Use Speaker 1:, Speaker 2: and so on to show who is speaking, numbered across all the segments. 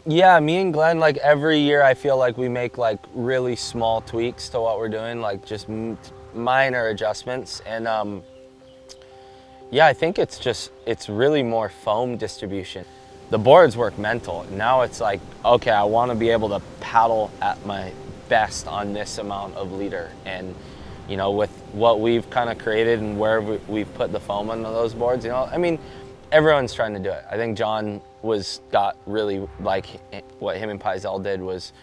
Speaker 1: Yeah, me and Glenn, like every year I feel like we make like really small tweaks to what we're doing, like just minor adjustments. And yeah, I think it's really more foam distribution. The boards work mental. Now it's like, okay, I want to be able to paddle at my best on this amount of leader. And, you know, with what we've kind of created and where we've put the foam on those boards, you know, I mean, everyone's trying to do it. I think John got really, like, what him and Pyzel did was,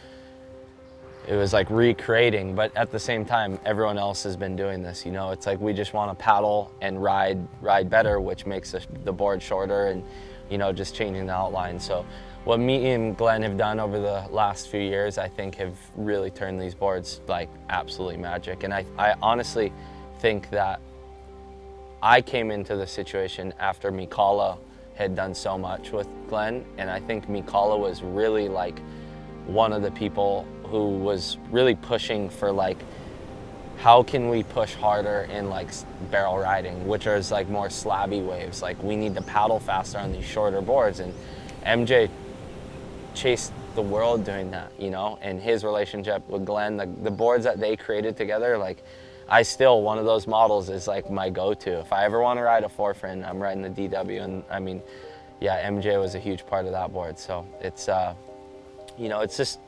Speaker 1: it was like recreating, but at the same time, everyone else has been doing this, you know? It's like we just want to paddle and ride better, which makes the board shorter and, you know, just changing the outline. So what me and Glenn have done over the last few years, I think have really turned these boards like absolutely magic. And I honestly think that I came into the situation after Mikala had done so much with Glenn, and I think Mikala was really like one of the people who was really pushing for like, how can we push harder in like barrel riding, which is like more slabby waves. Like we need to paddle faster on these shorter boards, and MJ chased the world doing that, you know, and his relationship with Glenn, the boards that they created together, like one of those models is like my go-to. If I ever want to ride a four-fin, I'm riding the DW, and I mean, yeah, MJ was a huge part of that board. So it's, you know, it's just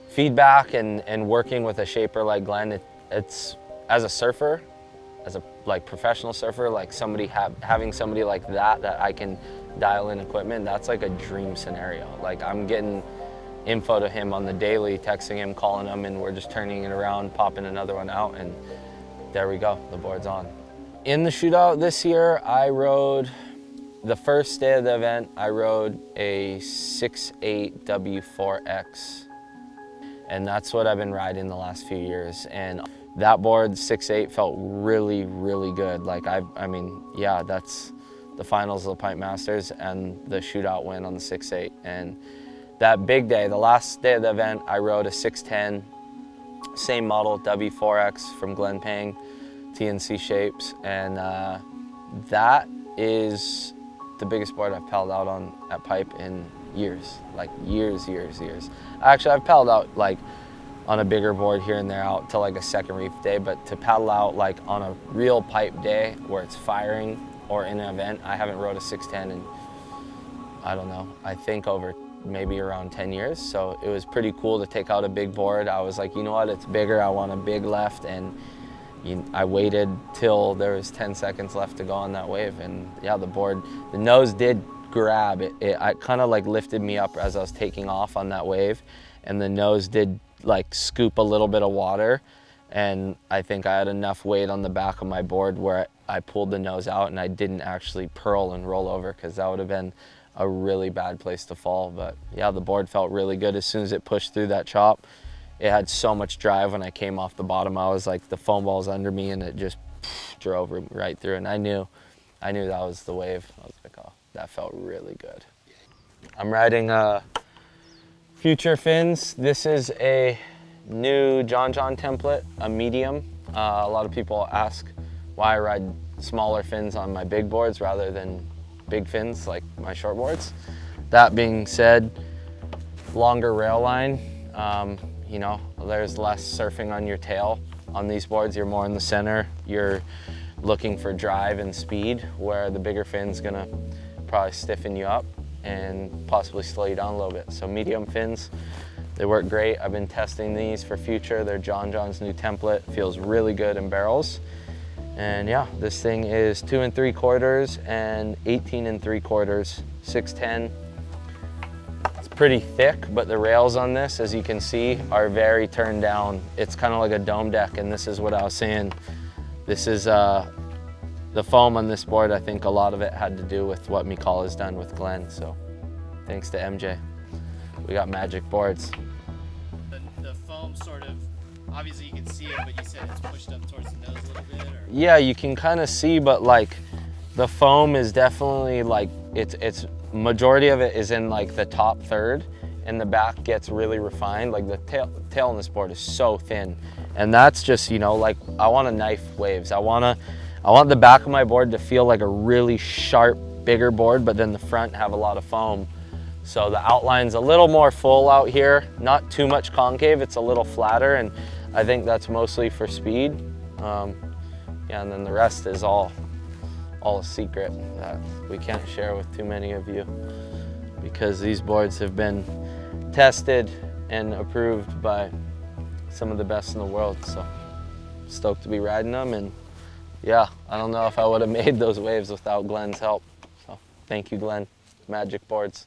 Speaker 1: feedback and working with a shaper like Glenn. It's as a surfer, as a like professional surfer, like having somebody like that I can dial in equipment, that's like a dream scenario. Like I'm getting info to him on the daily, texting him, calling him, and we're just turning it around, popping another one out, and there we go, the board's on. In the shootout this year, I rode, the first day of the event, I rode a 6.8 W4X, and that's what I've been riding the last few years. And that board, 6.8, felt really, really good. Like I mean, yeah, that's the finals of the Pipe Masters and the shootout win on the 6.8. And that big day, the last day of the event, I rode a 610, same model, W4X from Glen Pang, TNC shapes, and that is the biggest board I've paddled out on at Pipe in years, like years. Actually, I've paddled out like on a bigger board here and there out to like a second reef day, but to paddle out like on a real Pipe day where it's firing or in an event, I haven't rode a 610 in, I don't know, I think over maybe around 10 years. So it was pretty cool to take out a big board. I was like, you know what, it's bigger, I want a big left, and I waited till there was 10 seconds left to go on that wave, and yeah, the nose did grab. It kind of like lifted me up as I was taking off on that wave, and the nose did like scoop a little bit of water, and I think I had enough weight on the back of my board where I pulled the nose out and I didn't actually purl and roll over, because that would have been a really bad place to fall. But yeah, the board felt really good as soon as it pushed through that chop. It had so much drive when I came off the bottom. I was like, the foam ball's under me, and it just drove right through. And I knew that was the wave. I was like, oh, that felt really good. I'm riding Future fins. This is a new John template, a medium. A lot of people ask why I ride smaller fins on my big boards rather than big fins like my short boards. That being said, longer rail line, you know, there's less surfing on your tail. On these boards, you're more in the center. You're looking for drive and speed, where the bigger fin's gonna probably stiffen you up and possibly slow you down a little bit. So medium fins, they work great. I've been testing these for Future. They're John's new template. Feels really good in barrels. And yeah, this thing is 2 3/4 and 18 3/4, 610. It's pretty thick, but the rails on this, as you can see, are very turned down. It's kind of like a dome deck, and this is what I was saying. This is the foam on this board. I think a lot of it had to do with what Mikala has done with Glenn. So thanks to MJ, we got magic boards.
Speaker 2: The foam sort of, obviously you can see it, but you said it's pushed up towards the nose a little bit? Or?
Speaker 1: Yeah, you can kind of see, but like the foam is definitely like, it's majority of it is in like the top third, and the back gets really refined. Like the tail on this board is so thin, and that's just, you know, like I want to knife waves. I want the back of my board to feel like a really sharp, bigger board, but then the front have a lot of foam. So the outline's a little more full out here, not too much concave, it's a little flatter, and I think that's mostly for speed. Yeah, and then the rest is all a secret that we can't share with too many of you, because these boards have been tested and approved by some of the best in the world. So stoked to be riding them, and yeah, I don't know if I would have made those waves without Glenn's help. So thank you, Glenn. Magic boards.